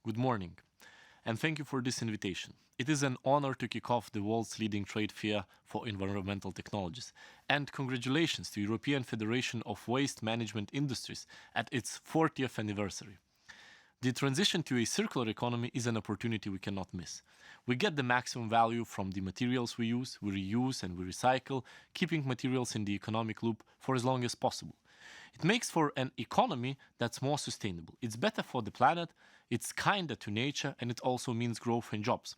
Good morning, and thank you for this invitation. It is an honor to kick off the world's leading trade fair for environmental technologies, and congratulations to European Federation of Waste Management Industries at its 40th anniversary. The transition to a circular economy is an opportunity we cannot miss. We get the maximum value from the materials we use, we reuse and we recycle, keeping materials in the economic loop for as long as possible. It makes for an economy that's more sustainable. It's better for the planet, it's kinder to nature, and it also means growth and jobs.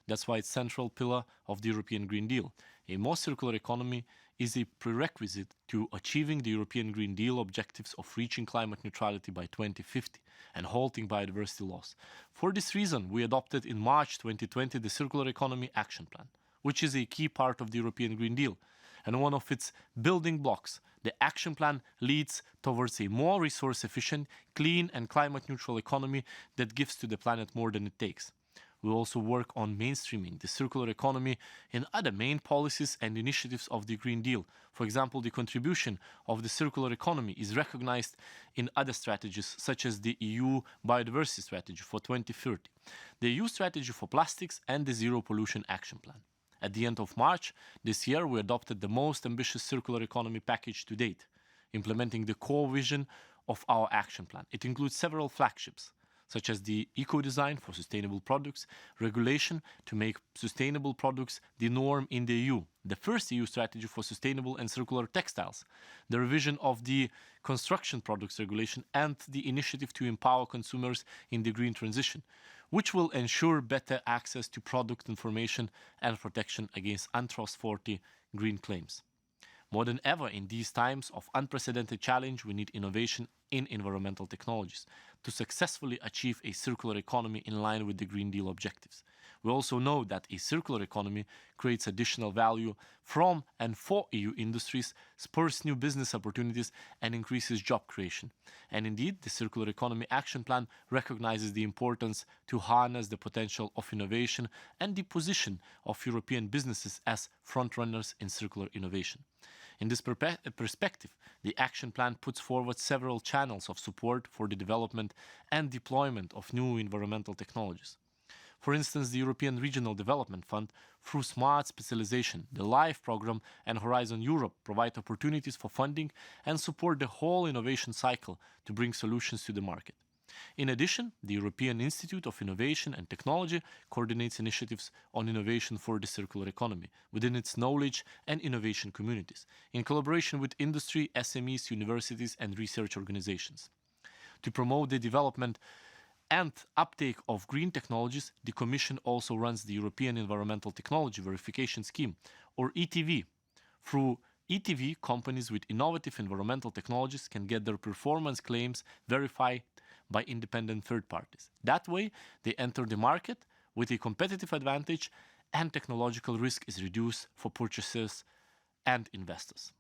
That's why it's a central pillar of the European Green Deal. A more circular economy is a prerequisite to achieving the European Green Deal objectives of reaching climate neutrality by 2050 and halting biodiversity loss. For this reason, we adopted in March 2020 the Circular Economy Action Plan, which is a key part of the European Green Deal. And one of its building blocks, the action plan leads towards a more resource-efficient, clean and climate-neutral economy that gives to the planet more than it takes. We also work on mainstreaming the circular economy in other main policies and initiatives of the Green Deal. For example, the contribution of the circular economy is recognized in other strategies, such as the EU Biodiversity Strategy for 2030, the EU Strategy for Plastics, and the Zero Pollution Action Plan. At the end of March this year, we adopted the most ambitious circular economy package to date, implementing the core vision of our action plan. It includes several flagships, such as the eco-design for sustainable products, regulation to make sustainable products the norm in the EU, the first EU strategy for sustainable and circular textiles, the revision of the construction products regulation, and the initiative to empower consumers in the green transition, which will ensure better access to product information and protection against untrustworthy green claims. More than ever in these times of unprecedented challenge, we need innovation in environmental technologies to successfully achieve a circular economy in line with the Green Deal objectives. We also know that a circular economy creates additional value from and for EU industries, spurs new business opportunities, and increases job creation. And indeed, the Circular Economy Action Plan recognizes the importance to harness the potential of innovation and the position of European businesses as frontrunners in circular innovation. In this perspective, the action plan puts forward several channels of support for the development and deployment of new environmental technologies. For instance, the European Regional Development Fund, through Smart Specialization, the LIFE program, and Horizon Europe provide opportunities for funding and support the whole innovation cycle to bring solutions to the market. In addition, the European Institute of Innovation and Technology coordinates initiatives on innovation for the circular economy within its knowledge and innovation communities, in collaboration with industry, SMEs, universities, and research organizations. To promote the development and uptake of green technologies, the Commission also runs the European Environmental Technology Verification Scheme, or ETV. Through ETV, companies with innovative environmental technologies can get their performance claims verified by independent third parties. That way, they enter the market with a competitive advantage and technological risk is reduced for purchasers and investors.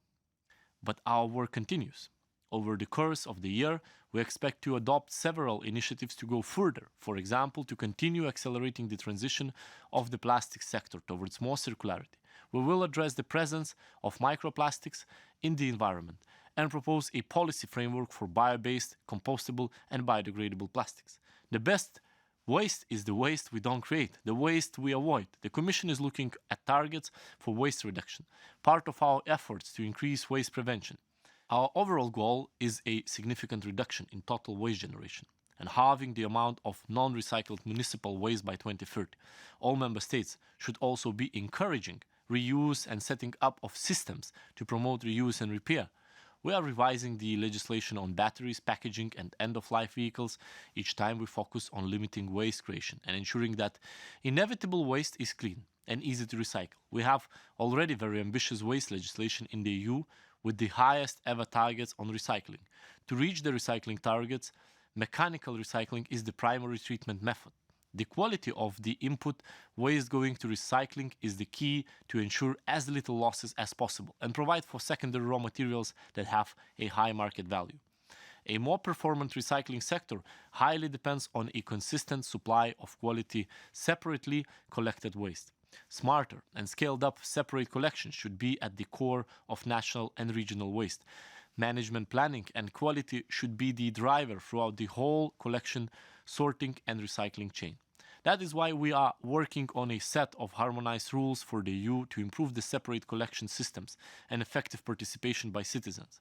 But our work continues. Over the course of the year, we expect to adopt several initiatives to go further. For example, to continue accelerating the transition of the plastic sector towards more circularity. We will address the presence of microplastics in the environment and propose a policy framework for bio-based, compostable, and biodegradable plastics. The best waste is the waste we don't create, the waste we avoid. The Commission is looking at targets for waste reduction, part of our efforts to increase waste prevention. Our overall goal is a significant reduction in total waste generation and halving the amount of non-recycled municipal waste by 2030. All member states should also be encouraging reuse and setting up of systems to promote reuse and repair. We are revising the legislation on batteries, packaging, and end-of-life vehicles. Each time we focus on limiting waste creation and ensuring that inevitable waste is clean and easy to recycle. We have already very ambitious waste legislation in the EU with the highest ever targets on recycling. To reach the recycling targets, mechanical recycling is the primary treatment method. The quality of the input waste going to recycling is the key to ensure as little losses as possible and provide for secondary raw materials that have a high market value. A more performant recycling sector highly depends on a consistent supply of quality, separately collected waste. Smarter and scaled up separate collections should be at the core of national and regional waste management planning and quality should be the driver throughout the whole collection, sorting and recycling chain. That is why we are working on a set of harmonized rules for the EU to improve the separate collection systems and effective participation by citizens.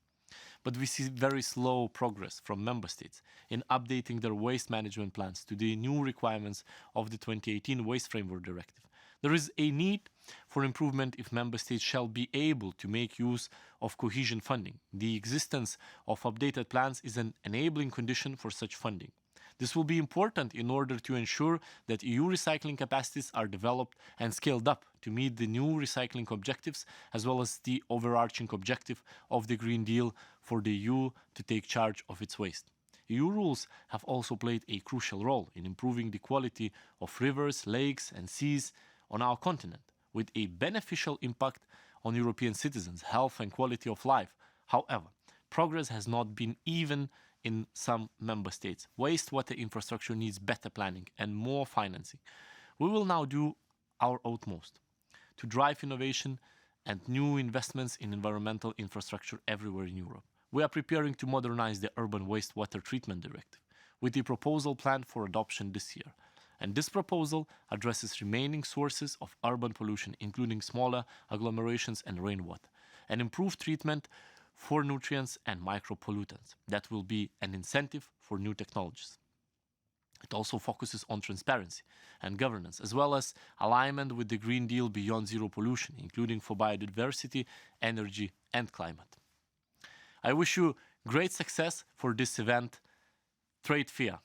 But we see very slow progress from member states in updating their waste management plans to the new requirements of the 2018 Waste Framework Directive. There is a need for improvement if member states shall be able to make use of cohesion funding. The existence of updated plans is an enabling condition for such funding. This will be important in order to ensure that EU recycling capacities are developed and scaled up to meet the new recycling objectives, as well as the overarching objective of the Green Deal for the EU to take charge of its waste. EU rules have also played a crucial role in improving the quality of rivers, lakes, and seas on our continent, with a beneficial impact on European citizens' health and quality of life. However, progress has not been even in some member states. Wastewater infrastructure needs better planning and more financing. We will now do our utmost to drive innovation and new investments in environmental infrastructure everywhere in Europe. We are preparing to modernize the Urban Wastewater Treatment Directive with a proposal planned for adoption this year. And this proposal addresses remaining sources of urban pollution, including smaller agglomerations and rainwater, and improved treatment for nutrients and micropollutants. That will be an incentive for new technologies. It also focuses on transparency and governance, as well as alignment with the Green Deal beyond zero pollution, including for biodiversity, energy, and climate. I wish you great success for this event, Trade Fair.